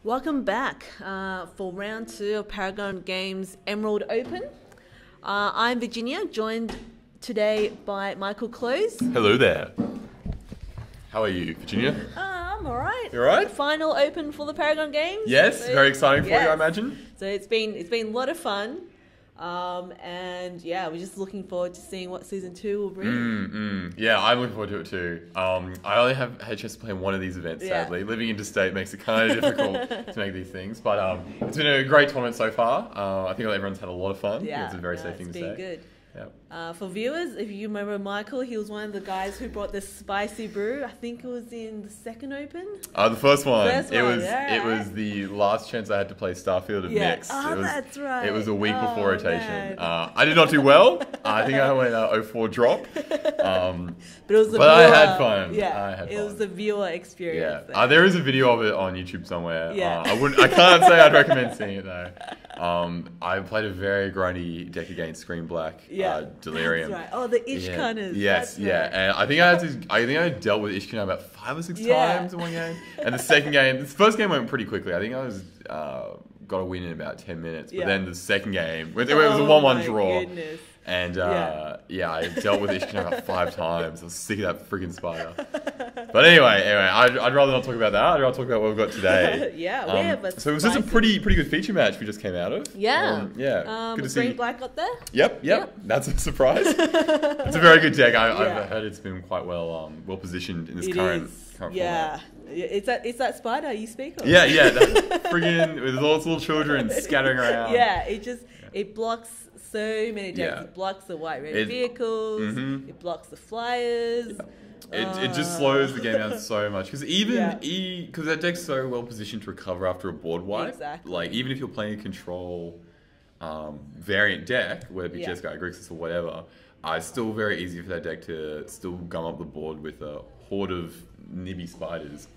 Welcome back for round 2 of Paragon Games Emerald Open. I'm Virginia, joined today by Michael Klose. Hello there. How are you, Virginia? I'm alright. You alright? Final open for the Paragon Games. Yes, So, very exciting for you, yes. I imagine. So it's been a lot of fun. And yeah, we're just looking forward to seeing what season 2 will bring. Yeah, I'm looking forward to it too. I only have had a chance to play one of these events, sadly. Living interstate makes it kind of difficult to make these things. But it's been a great tournament so far. I think everyone's had a lot of fun. Yeah, It's a very safe thing to say. It's been good. Yep. For viewers, if you remember Michael, he was one of the guys who brought the spicy brew. I think it was in the second open. The first one. First it one, was yeah. It was the last chance I had to play Starfield of Mixed. Oh, It was, that's right. It was a week before rotation. Man. I did not do well. I think I went 0-4 drop. But it was the But viewer, I had fun. Yeah, I had it fun. was the viewer experience. Yeah, there is a video of it on YouTube somewhere. Yeah. I can't say I'd recommend seeing it though. I played a very grindy deck against Screen Black. Delirium. That's right. Oh, the Ishkanas. Yes, That's yeah. right. And I think I dealt with Ishkana about 5 or 6 times in one game. And the second game, the first game went pretty quickly. I think I was got a win in about 10 minutes. But then the second game, it was a 1-1 draw. Goodness. And I dealt with Ishkana about 5 times. I was sick of that freaking spider. But anyway, I'd rather not talk about that. I'd rather talk about what we've got today. We have a so it was just a pretty good feature match we just came out of. Yeah. Good to see. Green Black got there? Yep. That's a surprise. It's a very good deck. I've heard it's been quite well positioned in this current format. Yeah. It's that spider you speak of. Yeah, that friggin' with all its little children scattering around. Yeah, it blocks so many decks. Yeah. It blocks the white red vehicles. It blocks the flyers. It just slows the game down so much because because that deck's so well positioned to recover after a board wipe. Exactly. Like even if you're playing a control variant deck, whether it be Jeskai, Grixis, or whatever, it's still very easy for that deck to still gum up the board with a horde of nibby spiders.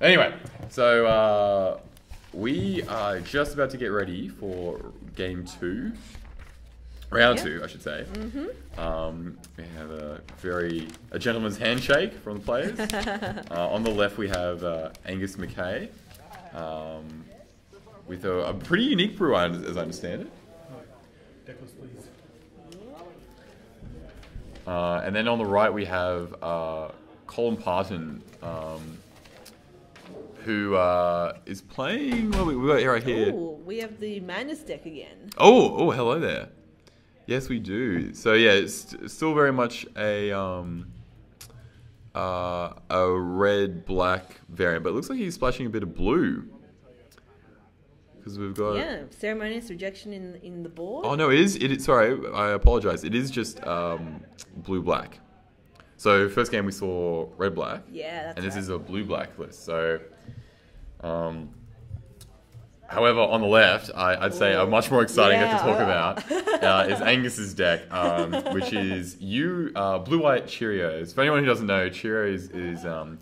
Anyway, so we are just about to get ready for game 2. Round 2, I should say. We have a gentleman's handshake from the players. On the left, we have Angus McKay with a pretty unique brew, as I understand it. And then on the right, we have Colin Parton, who is playing. Well, we've got it right here. Oh, we have the Madness deck again. Oh, hello there. Yes, we do. So yeah, it's still very much a red-black variant, but it looks like he's splashing a bit of blue because we've got ceremonious rejection in the board. Oh no, it is. Sorry, I apologize. It is just blue-black. So first game we saw red-black. Yeah, that's and this right. is a blue-black list. So. However, on the left, I'd say a much more exciting deck to talk about is Angus's deck, which is blue-white Cherios. For anyone who doesn't know, Cherios is a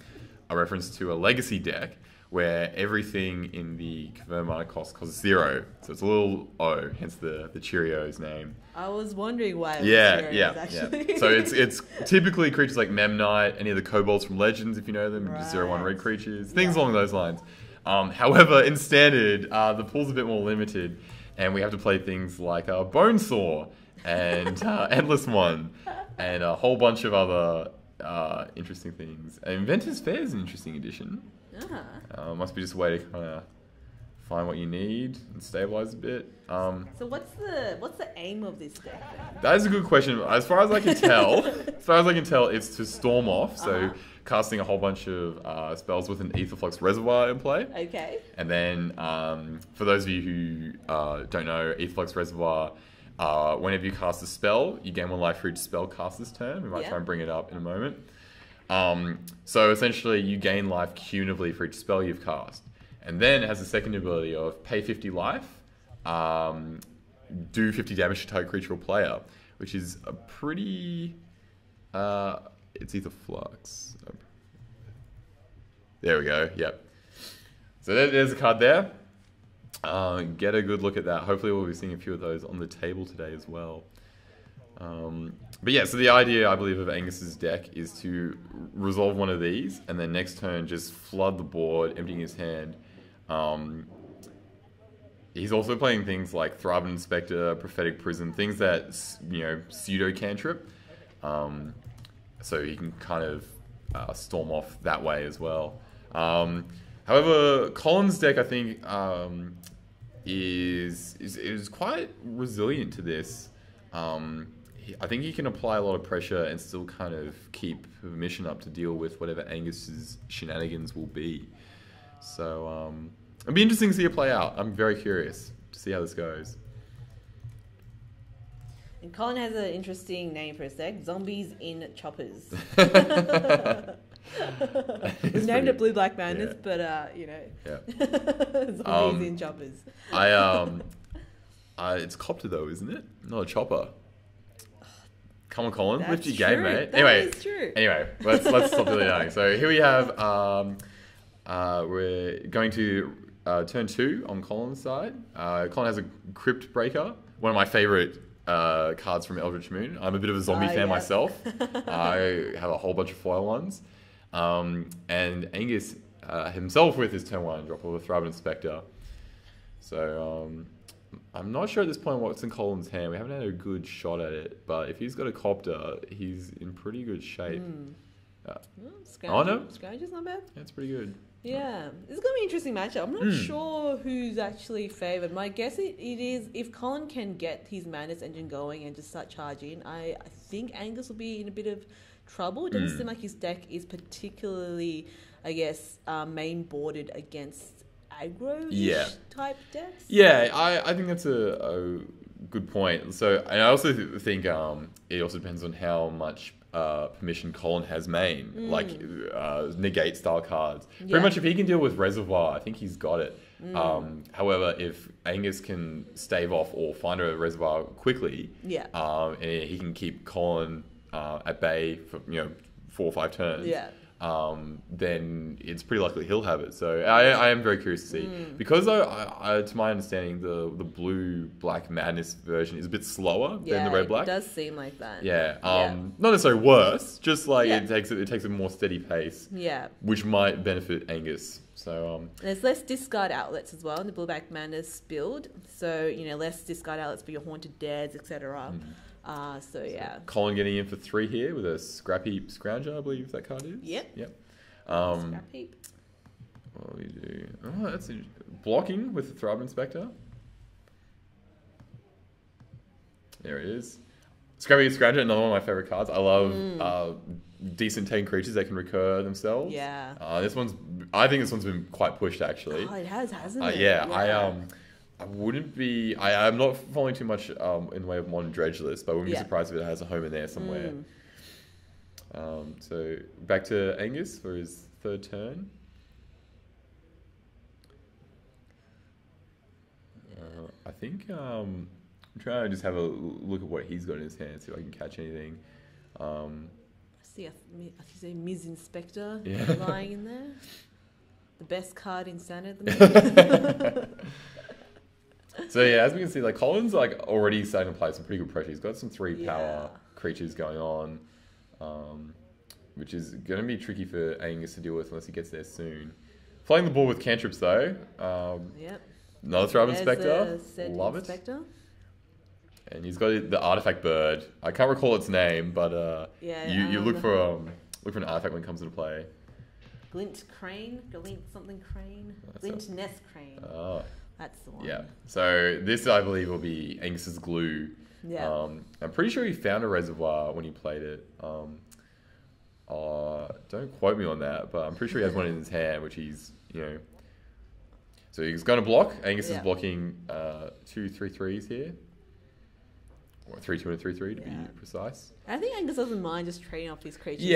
reference to a legacy deck where everything in the convert mana costs 0. So it's a little O, hence the Cherios name. I was wondering why it was Cherios, actually. Yeah. So it's typically creatures like Memnite, any of the kobolds from Legends, if you know them, 0/1 red creatures, things along those lines. However, in Standard, the pool's a bit more limited, and we have to play things like Bonesaw and Endless One, and a whole bunch of other interesting things. And Inventor's Fair is an interesting addition. Must be just a way to kind of find what you need and stabilize a bit. So what's the aim of this deck then? That is a good question. As far as I can tell, it's to storm off. So. Casting a whole bunch of spells with an Aetherflux Reservoir in play. Okay. And then, for those of you who don't know, Aetherflux Reservoir, whenever you cast a spell, you gain 1 life for each spell cast this turn. We might try and bring it up in a moment. So essentially, you gain life cumulatively for each spell you've cast. And then it has a second ability of pay 50 life, do 50 damage to target creature or player, which is a pretty... it's Aetherflux. There we go. Yep. So there's a card there. Get a good look at that. Hopefully we'll be seeing a few of those on the table today as well. But yeah, so the idea, I believe, of Angus's deck is to resolve one of these, and then next turn just flood the board, emptying his hand, He's also playing things like Thrive Inspector, Prophetic Prism, things that, pseudo cantrip. So he can kind of storm off that way as well. However, Colin's deck, I think, is quite resilient to this. I think he can apply a lot of pressure and still kind of keep the mission up to deal with whatever Angus's shenanigans will be. So it'll be interesting to see it play out. I'm very curious to see how this goes. And Colin has an interesting name for his deck: Zombies in Choppers. We've named it Blue Black Madness, but Zombies in Choppers. It's a copter though, isn't it? Not a chopper. Come on, Colin, That's lift your true. game, mate. That is true. Anyway, let's stop dilly-dallying. So here we have we're going to turn 2 on Colin's side. Colin has a Crypt Breaker, one of my favorite cards from Eldritch Moon. I'm a bit of a zombie fan myself. I have a whole bunch of foil ones. And Angus himself with his turn 1 drop of a Thrive Inspector. So I'm not sure at this point what's in Colin's hand. We haven't had a good shot at it, but if he's got a copter, he's in pretty good shape. Scourge is not bad. That's pretty good. Yeah, it's going to be an interesting matchup. I'm not sure who's actually favoured. My guess it is if Colin can get his Madness Engine going and just start charging, I think Angus will be in a bit of trouble. It doesn't seem like his deck is particularly, I guess, main boarded against aggro type decks. Yeah, I think that's a good point. So, and I also think it also depends on how much permission Colin has main, like negate style cards. Pretty much if he can deal with Reservoir, I think he's got it. However, if Angus can stave off or find a Reservoir quickly, and he can keep Colin at bay for 4 or 5 turns, then it's pretty likely he'll have it. So I am very curious to see. Because to my understanding, the blue black madness version is a bit slower than the red black. It does seem like that. Not necessarily worse, just like it takes a more steady pace. Which might benefit Angus. So there's less discard outlets as well in the blue black madness build. So less discard outlets for your haunted deads, etc. Colin getting in for 3 here with a Scrap Heap Scrounger, I believe that card is. Yep. Scrap Heap. What do we do? Oh, that's blocking with the Thrive Inspector. There it is. Scrap Heap Scrounger, another one of my favorite cards. I love decent 10 creatures that can recur themselves. I think this one's been quite pushed actually. Oh, it has, hasn't it? I'm not following too much in the way of Modern Dredge list, but I wouldn't be surprised if it has a home in there somewhere. So back to Angus for his 3rd turn. I think I'm trying to just have a look at what he's got in his hand, see if I can catch anything. I see a Ms. Inspector lying in there. The best card in Standard at the moment. So as we can see, Colin's already starting to apply some pretty good pressure. He's got some 3 power creatures going on, which is going to be tricky for Angus to deal with unless he gets there soon. Playing the ball with cantrips though. Another Thrive Inspector. Love it. And he's got the artifact bird. I can't recall its name, but you look for an artifact when it comes into play. Glint Crane, Glint something Crane, Glint Nest Crane. Oh. That's the one. Yeah. So this, I believe, will be Angus's glue. I'm pretty sure he found a Reservoir when he played it. Don't quote me on that, but I'm pretty sure he has one in his hand, which he's, So he's going to block. Angus is blocking 2 3/3s here. Or 3/2 and 3/3 to be precise. I think Angus doesn't mind just trading off his creatures.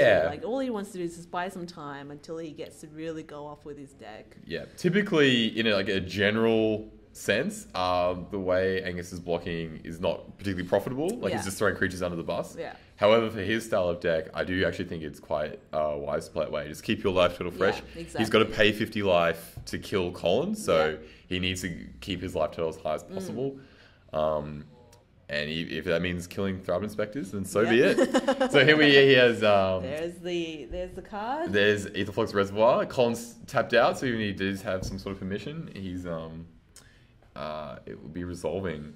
All he wants to do is just buy some time until he gets to really go off with his deck. Yeah. Typically, in a general sense, the way Angus is blocking is not particularly profitable. He's just throwing creatures under the bus. However, for his style of deck, I do actually think it's quite wise to play that way. Just keep your life total fresh. Exactly. He's got to pay 50 life to kill Colin, so he needs to keep his life total as high as possible. And if that means killing Thrive Inspectors, then so be it. So here he has... there's the card. There's Aetherflux Reservoir. Colin's tapped out, so even if he does have some sort of permission, he's... it will be resolving.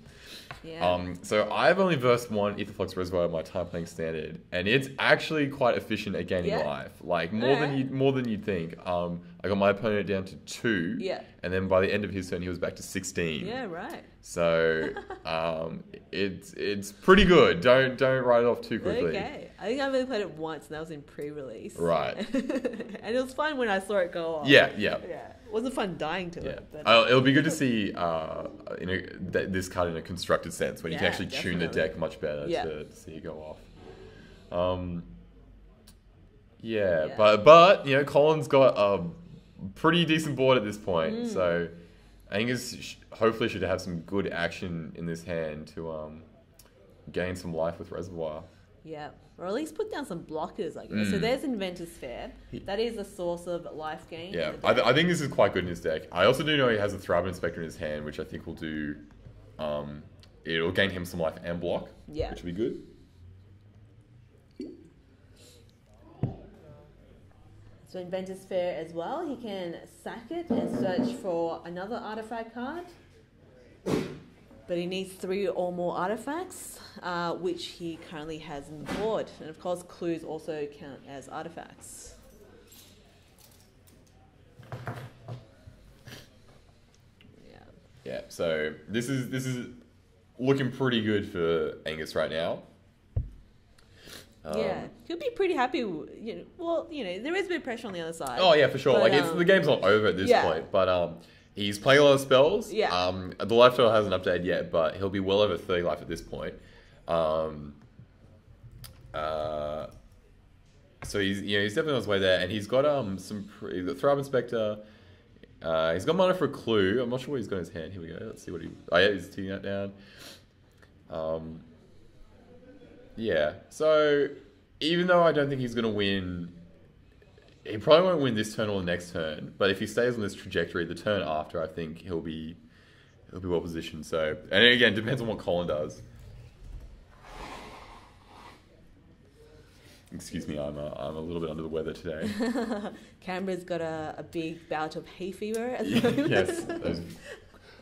Yeah. So I've only versed one Aetherflux Reservoir in my time playing standard, and it's actually quite efficient at gaining life. Like more than you'd think. I got my opponent down to 2. Yeah. And then by the end of his turn, he was back to 16. Yeah, right. So it's pretty good. Don't write it off too quickly. Okay. I think I've only played it once, and that was in pre-release. Right. And it was fun when I saw it go off. Yeah. It wasn't fun dying to it. But It'll be good to see this card in a constructed sense when you can actually tune the deck much better to see it go off. But Colin's got a pretty decent board at this point, so Angus hopefully should have some good action in this hand to gain some life with Reservoir. Yeah, or at least put down some blockers, I guess. So there's Inventor's Fair. That is a source of life gain. Yeah, I think this is quite good in his deck. I also do know he has a Thrive Inspector in his hand, which I think will do... it'll gain him some life and block, which will be good. So Inventor's Fair as well. He can sack it and search for another artifact card. But he needs 3 or more artifacts, which he currently has in the board. And of course, clues also count as artifacts. Yeah, so this is looking pretty good for Angus right now. He'll be pretty happy. There is a bit of pressure on the other side. Oh yeah, for sure. But, the game's not over at this point, but he's playing a lot of spells. Yeah. The life total hasn't updated yet, but he'll be well over 30 life at this point. So he's definitely on his way there, and he's got he's got Thrive Inspector. He's got mana for a clue. I'm not sure what he's got in his hand. Here we go. Let's see what he... Oh yeah, he's taking that down. So even though I don't think he's going to win, he probably won't win this turn or the next turn. But if he stays on this trajectory, the turn after, I think he'll be well positioned. So, and again, depends on what Colin does. Excuse me, I'm a little bit under the weather today. Canberra's got a big bout of hay fever at the moment. Yes,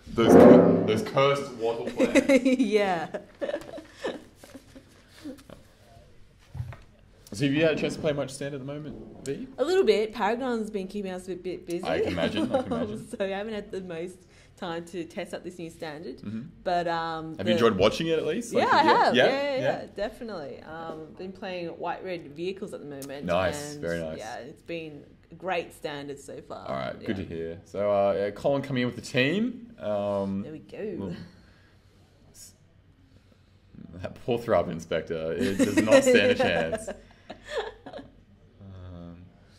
those cursed wattle plants. Yeah. So have you had a chance to play much stand at the moment, V? A little bit. Paragon's been keeping us a bit busy. I can imagine. So I haven't had the most time to test out this new standard. But have you enjoyed watching it at least? I have. Yeah, definitely. Been playing white red vehicles at the moment. Nice, very nice. Yeah, it's been a great standard so far. All right, good to hear. So Colin coming in with the team. There we go. That poor Thrive Inspector, it does not stand a chance.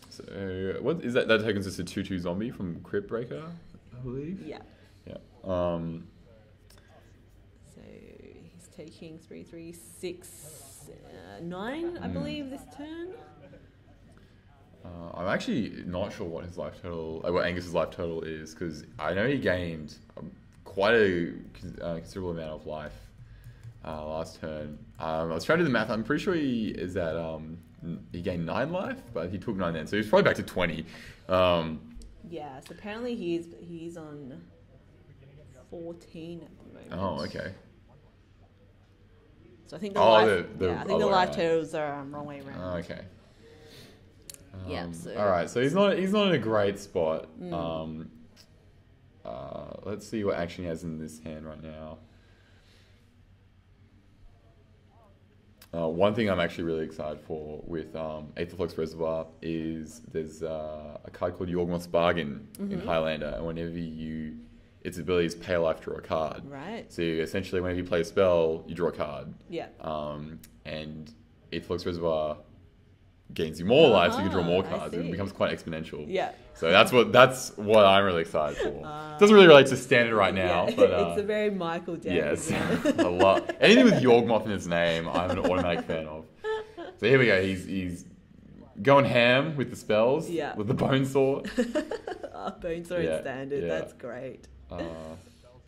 So what is that? That token's just a 2/2 zombie from Crypt Breaker, I believe. Yeah. So he's taking 3, 3, 6, 9, I believe, this turn. I'm actually not sure what his life total, what Angus's life total is, because I know he gained quite a considerable amount of life last turn. I was trying to do the math. I'm pretty sure he is at he gained 9 life, but he took 9 then, so he's probably back to 20. So apparently he's on 14 at the moment. Oh, okay. So I think the life totals are wrong way around. Oh, okay. So all right, so he's not in a great spot. Let's see what action he has in this hand right now. One thing I'm actually really excited for with Aetherflux Reservoir is there's a card called Yawgmoth's Bargain in Highlander, and whenever its ability is pay a life, draw a card. Right. So essentially, whenever you play a spell, you draw a card. Yeah. And Aetherflux Reservoir gains you more life, so you can draw more cards. It becomes quite exponential. Yeah. So that's what I'm really excited for. It doesn't really relate to standard right now, but it's a very Michael deck. Yes, a lot. Anything with Yawgmoth in its name, I'm an automatic fan of. So here we go. He's going ham with the spells. Yeah. With the Bone Sword. Bone Sword in standard. That's great.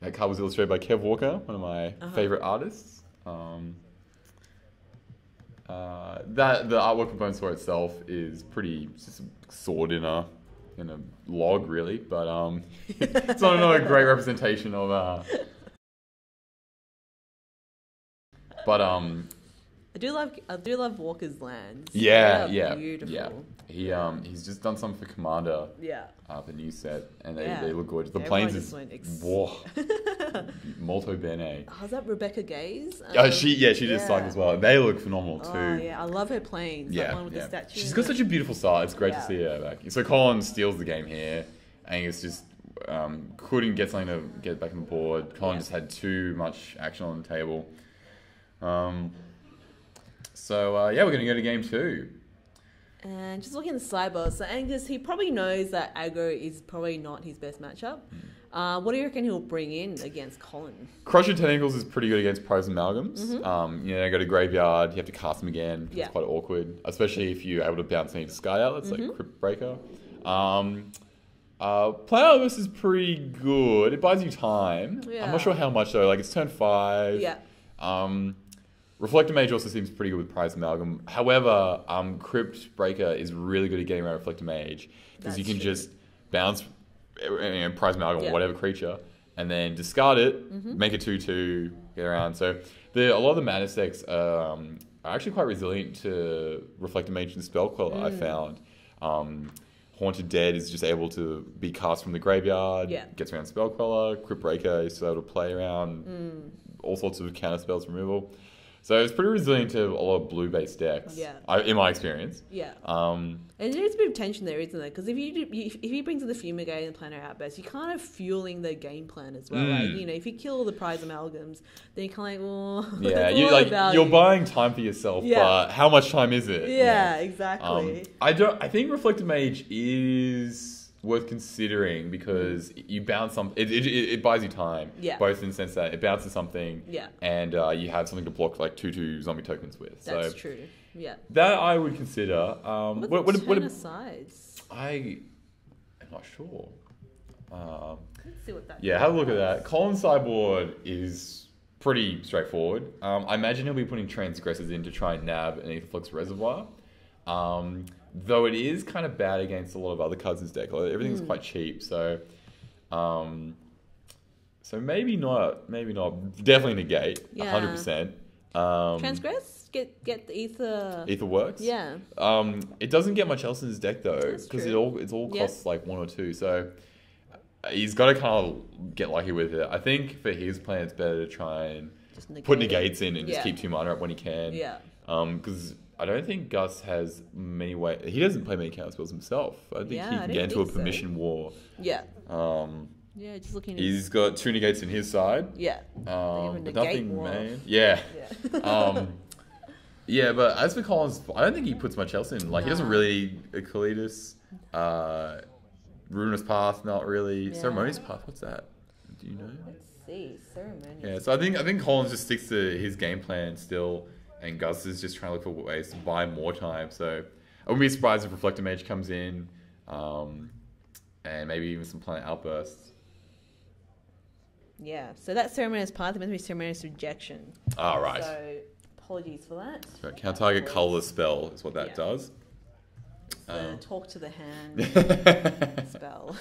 That card was illustrated by Kev Walker, one of my favorite artists. That the artwork component for itself is pretty just stored in a log really, but it's not a great representation of but I do love Walker's lands. yeah, They yeah, are beautiful. yeah. He's just done something for Commander. Yeah. The new set, and they, Yeah. they look gorgeous. The Everyone planes just is went whoa, molto bene. Oh, is that Rebecca Gaze? She did Psych as well. They look phenomenal too. Oh yeah, I love her planes. Yeah, That one with the statue. She's got such a beautiful style. It's great to Yeah. see her back. So Colin steals the game here. Angus just couldn't get something to get back on the board. Colin just had too much action on the table. So we're going to go to game 2. And just looking at the sideboard, so Angus, he probably knows that aggro is probably not his best matchup. What do you reckon he'll bring in against Colin? Crusher Tentacles is pretty good against Prize Amalgams. Go to Graveyard, you have to cast them again. Yeah. It's quite awkward, especially if you're able to bounce any discard out. That's like Crypt Breaker. Planet Atlas is pretty good. It buys you time. Yeah. I'm not sure how much though. Like it's turn 5. Yeah. Reflector Mage also seems pretty good with Prize Amalgam. However, Crypt Breaker is really good at getting around Reflector Mage because you can just bounce Prize Amalgam or whatever creature and then discard it, make a 2/2, get around. So a lot of the mana decks are actually quite resilient to Reflector Mage and Spellqueller, I found. Haunted Dead is just able to be cast from the graveyard, gets around Spellqueller. Crypt Breaker is still able to play around all sorts of counter spells removal. So it's pretty resilient to a lot of blue-based decks, in my experience. Yeah. And there's a bit of tension there, isn't there? Because if he brings in the Fumigate and Planetary Outburst, you're kind of fueling the game plan as well. Like, if you kill all the Prize Amalgams, then you're kind of like, well, you're buying time for yourself, but how much time is it? Yeah, exactly. I think Reflected Mage is worth considering because you bounce something. It buys you time. Yeah. Both in the sense that it bounces something. Yeah. And you have something to block like 2/2 zombie tokens with. That's true. Yeah. That I would consider. What sides? I am not sure. Let's see what that. Yeah, have a look at that. Colin's sideboard is pretty straightforward. I imagine he'll be putting Transgressors in to try and nab an Aetherflux Reservoir. Though it is kind of bad against a lot of other cards in his deck. Like, everything's quite cheap, so maybe not. Definitely negate, 100%. Transgress, get the Ether. Ether works. Yeah. It doesn't get much else in his deck though, because it all costs like 1 or 2. So he's got to kind of get lucky with it. I think for his plan, it's better to try and put negates in and just keep 2 mana up when he can. Yeah. Because I don't think Gus has many ways. He doesn't play many counter spells himself. I think he can get into a permission war. Yeah. Just looking. He's got 2 negates in his side. Yeah. But nothing main. Yeah. But as for Collins, I don't think he puts much else in. Like he doesn't really Kalidas, Ruinous Path, not really. Ceremonious Path, what's that? Do you know? Let's see. Ceremonious. Yeah. So I think Collins just sticks to his game plan still. And Gus is just trying to look for ways to buy more time. So I wouldn't be surprised if Reflector Mage comes in, and maybe even some Planet Outbursts. Yeah, so that Ceremonious Path meant to be Ceremonious Rejection. Oh, right. So apologies for that. So can't target colourless spell is what that does. Talk to the hand spell.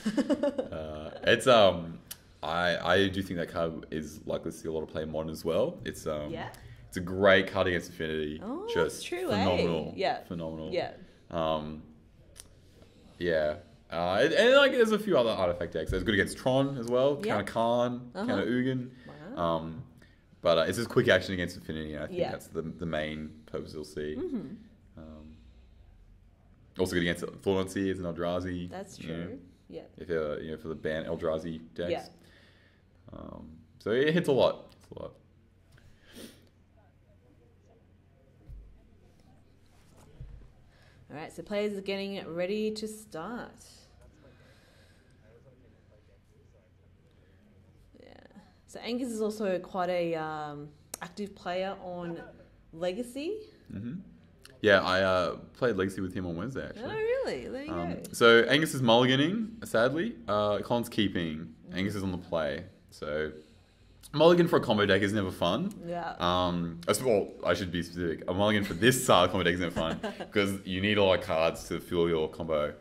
It's I do think that card is likely to see a lot of play in Modern as well. It's It's a great card against Affinity. Oh, just that's true, phenomenal. Yeah. Phenomenal. Yeah. And like there's a few other artifact decks. It's good against Tron as well. Counter Khan, counter Ugin. Wow. But it's just quick action against Affinity. And I think that's the main purpose you'll see. Also good against Thorncy as an Eldrazi. That's true. Yeah. If you're for the ban Eldrazi decks. Yeah. So it hits a lot. All right, so players are getting ready to start. Yeah. So Angus is also quite a active player on Legacy. Mm-hmm. Yeah, I played Legacy with him on Wednesday, actually. Oh, really? There you go. So Angus is mulliganing, sadly. Colin's keeping. Angus is on the play. So mulligan for a combo deck is never fun. Yeah. Well, I should be specific. A mulligan for this style of combo deck is never fun because you need a lot of cards to fuel your combo.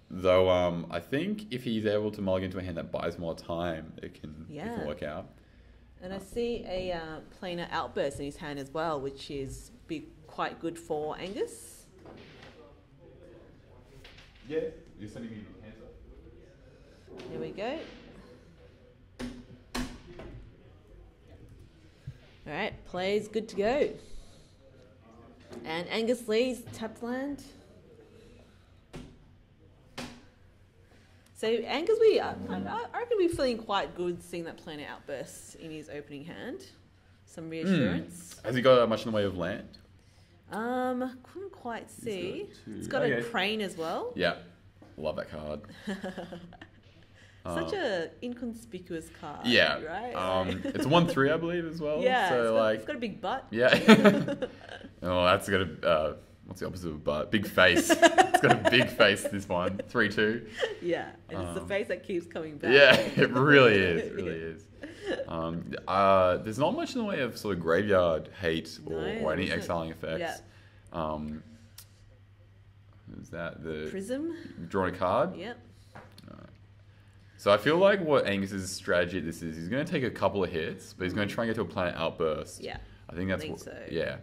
Though I think if he's able to mulligan to a hand that buys more time, it can work out. And I see a planar outburst in his hand as well, which is quite good for Angus. Yeah, you're sending me hands up. Here we go. All right, plays good to go. And Angus Lee's tapped land. So Angus, I reckon we're feeling quite good seeing that planar outburst in his opening hand. Some reassurance. Has he got much in the way of land? Couldn't quite see. It's got a crane as well. Yeah, love that card. Such a inconspicuous card. Yeah, right. It's a 1/3, I believe, as well. Yeah, so it's got a big butt. Yeah. Oh, that's got a what's the opposite of a butt? Big face. It's got a big face. This one, 3/2. Yeah, and it's the face that keeps coming back. Yeah, it really is. It really is. There's not much in the way of sort of graveyard hate or any exiling effects. Yeah. Is that the Prism? Drawing a card? Yep. So I feel like what Angus's strategy this is, he's going to take a couple of hits, but he's going to try and get to a planet outburst. Yeah. I think that's so. Yeah.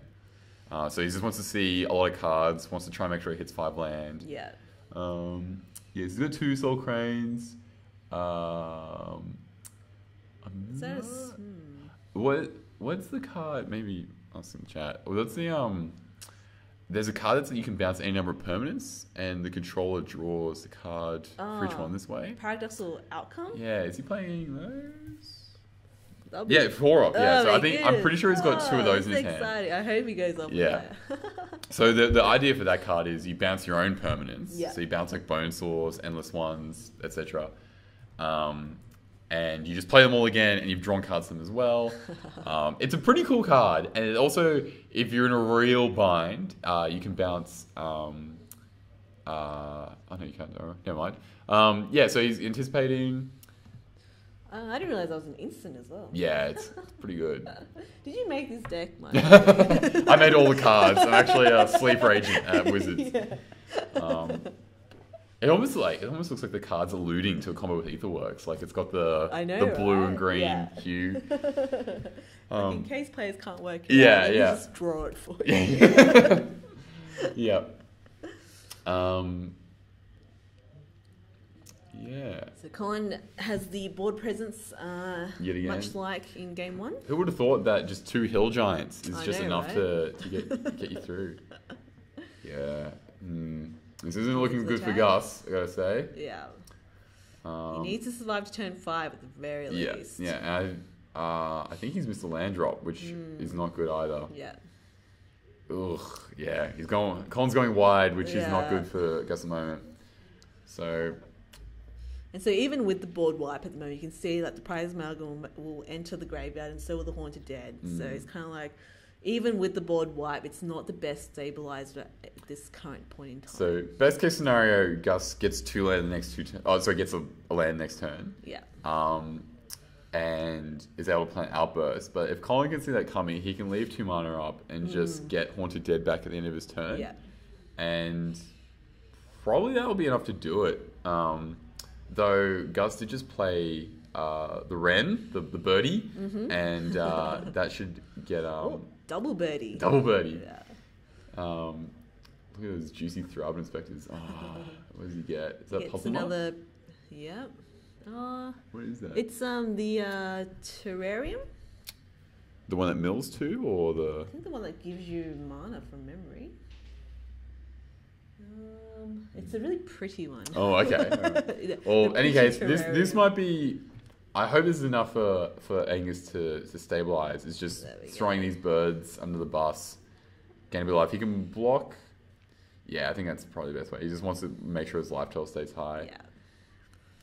So he just wants to see a lot of cards, wants to try and make sure he hits 5 land. Yeah. Yeah, he's got 2 Soul Cranes. What's the card? Maybe I'll see in the chat. What's the There's a card that you can bounce any number of permanents, and the controller draws the card for each one this way. Paradoxal Outcome? Yeah, is he playing those? Yeah, 4 up. Yeah, so I'm pretty sure he's got 2 of those in his hand. Exciting. I hope he goes up. Yeah. So the idea for that card is you bounce your own permanents. Yeah. So you bounce like Bone Saws, Endless Ones, etc. And you just play them all again, and you've drawn cards to them as well. It's a pretty cool card, and it also, if you're in a real bind, you can bounce. Oh no, you can't. Never mind. Yeah, so he's anticipating. I didn't realize that was an instant as well. Yeah, it's pretty good. Did you make this deck, Mike? I made all the cards. I'm actually a sleeper agent at Wizards. Yeah. It almost looks like the card's alluding to a combo with Aetherworks. Like it's got the blue and green hue. In case players can't work it out, you just draw it for you. Yeah. So Colin has the board presence, much like in game 1. Who would have thought that just 2 Hill Giants is just enough to get you through? Yeah. This isn't looking good for Gus, I gotta say. Yeah. He needs to survive to turn 5 at the very least. Yeah. And I think he's missed a land drop, which is not good either. Yeah. Ugh. Yeah. Colin's going wide, which is not good for Gus at the moment. So. And so even with the board wipe at the moment, you can see that the prize amalgam will enter the graveyard, and so will the Haunted Dead. So it's kind of like, even with the board wipe, it's not the best stabilizer at this current point in time. So best case scenario, Gus gets 2 land the next 2 turns. Oh, sorry, gets a land next turn. Yeah. And is able to play an outburst. But if Colin can see that coming, he can leave 2 mana up and just get Haunted Dead back at the end of his turn. Yeah. And probably that will be enough to do it. Though Gus did just play the Wren, the birdie, and that should get double birdie. Double birdie. Yeah. Look at those juicy Thrub Inspectors. Oh, what does he get? Is that It's another. Yep. What is that? It's the terrarium. The one that mills too, or the? I think the one that gives you mana from memory. It's a really pretty one. Oh, okay. Right. Well, in any case, this might be. I hope this is enough for Angus to stabilize. It's just throwing these birds under the bus. Gain a bit of life. He can block. Yeah, I think that's probably the best way. He just wants to make sure his life total stays high. Yeah.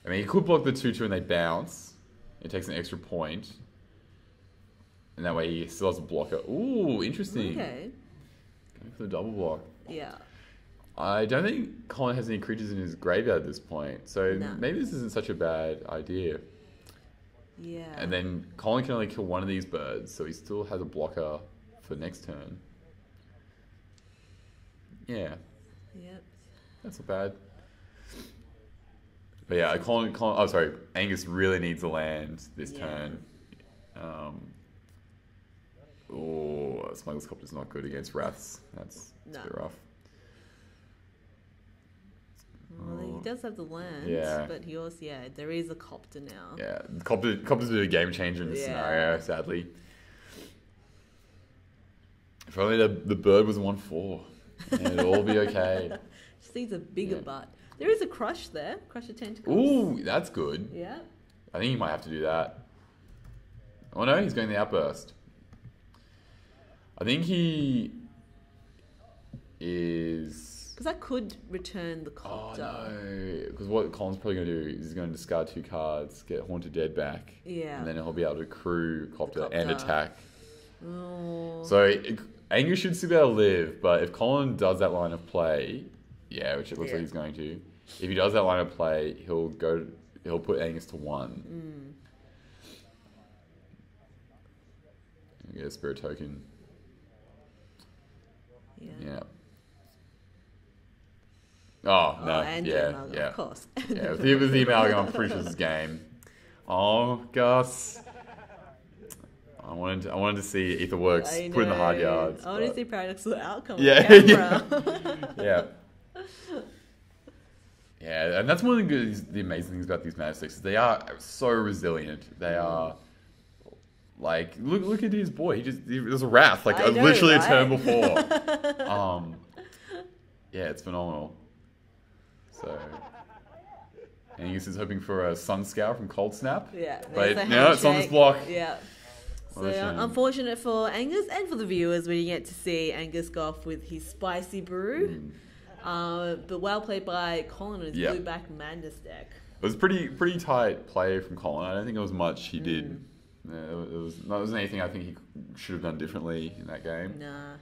I mean, he could block the 2/2 and they bounce. It takes an extra point. And that way he still has a blocker. Ooh, interesting. Okay. Going for the double block. Yeah. I don't think Colin has any creatures in his graveyard at this point. So maybe this isn't such a bad idea. Yeah. And then Colin can only kill one of these birds, so he still has a blocker for next turn. Yeah. Yep. That's not bad. But yeah, Angus really needs a land this turn. Smuggler's Copter's not good against Wraths. That's a bit rough. Well, he does have the land, but he also, there is a Copter now. Yeah, Copter's a bit of a game changer in this scenario, sadly. If only the bird was 1/4, and it'd all be okay. Just needs a bigger butt. There is a Crush there, Crush of Tentacles. Ooh, that's good. Yeah. I think he might have to do that. Oh no, he's going the Outburst. I think he is... Because that could return the Copter. Oh no, because what Colin's probably going to do is he's going to discard 2 cards, get Haunted Dead back, and then he'll be able to crew Copter and attack. Oh. So Angus should still be able to live, but if Colin does that line of play, which it looks like he's going to, if he does that line of play, he'll put Angus to 1. Get a Spirit Token. Yeah. Oh, no. Amalgam, of course. With the Amalgam, I'm pretty sure this is game. Oh, Gus. I wanted to see Etherworks put in the hard yards. I want to see Paradoxal Outcome. Yeah. Yeah, and that's one of the amazing things about these Mana Sticks. They are so resilient. They are... Like, look at his boy. There's a Wrath, literally a turn before. It's phenomenal. So, Angus is hoping for a Sun Scour from Cold Snap. Yeah, but no, it's on this block. Yeah. So unfortunate for Angus and for the viewers when you get to see Angus go off with his Spicy Brew. But well played by Colin and his Blue Back Madness deck. It was pretty tight play from Colin. I don't think there was much he did. There wasn't anything I think he should have done differently in that game. Nah.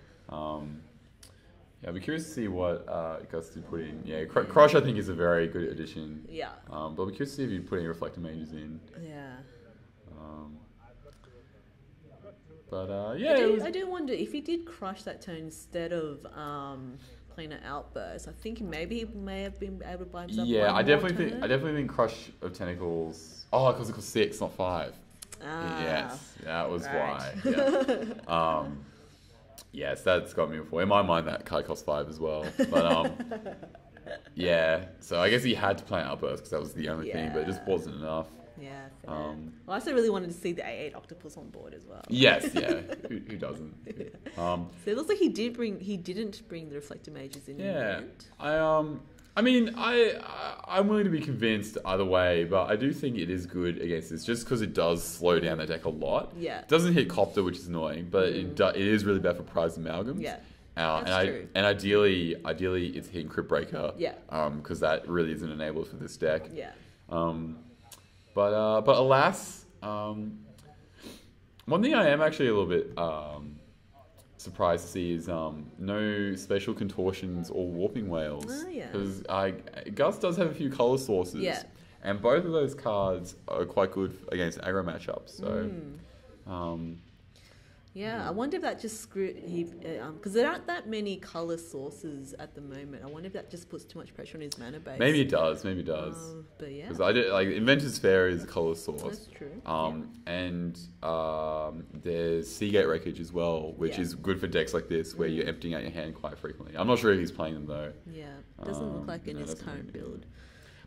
I'd be curious to see what Gus did put in. Yeah, Crush I think is a very good addition. Yeah. But I'd be curious to see if he'd put any Reflector Mages in. Yeah. I do wonder if he did Crush that turn instead of playing an Outburst. I think maybe he may have been able to buy himself. Yeah, I definitely think Crush of Tentacles. Oh, because it cost 6, not 5. Yes, that was why. Yeah. Yes, that's got me before. In my mind, that card cost 5 as well. But so I guess he had to play an Outburst because that was the only thing, but it just wasn't enough. Yeah, fair. Well, I also really wanted to see the A8 Octopus on board as well. Yes, yeah. Who doesn't? So it looks like he didn't bring the Reflector Mages in. Yeah, I'm willing to be convinced either way, but I do think it is good against this, just because it does slow down the deck a lot. Yeah, it doesn't hit Copter, which is annoying, but it is really bad for Prized Amalgams. Yeah. True. And ideally, it's hitting Crypt Breaker. Yeah. Because that really is an enabler for this deck. Yeah. But alas, one thing I am actually a little bit surprised to see is no Spatial Contortions or Warping Whales. Oh, yeah. Because Gus does have a few color sources. Yeah. And both of those cards are quite good against aggro matchups. So. I wonder if that just screwed because there aren't that many color sources at the moment. I wonder if that just puts too much pressure on his mana base. Maybe it does. But yeah, because I did Inventor's Fair is a color source. That's true. And there's Seagate Wreckage as well, which is good for decks like this where you're emptying out your hand quite frequently. I'm not sure if he's playing them though. Yeah, doesn't look like in his current build.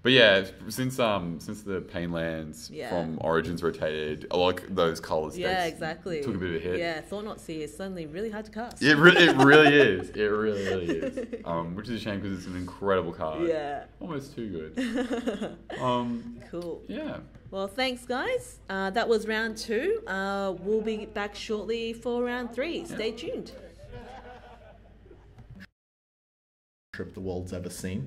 But yeah, since the Painlands from Origins rotated, a lot of those colours took a bit of a hit. Yeah, Thought Not Seer is suddenly really hard to cast. It really is. It really is. Which is a shame because it's an incredible card. Yeah. Almost too good. Cool. Yeah. Well, thanks, guys. That was round 2. We'll be back shortly for round 3. Stay tuned. Trip the world's ever seen.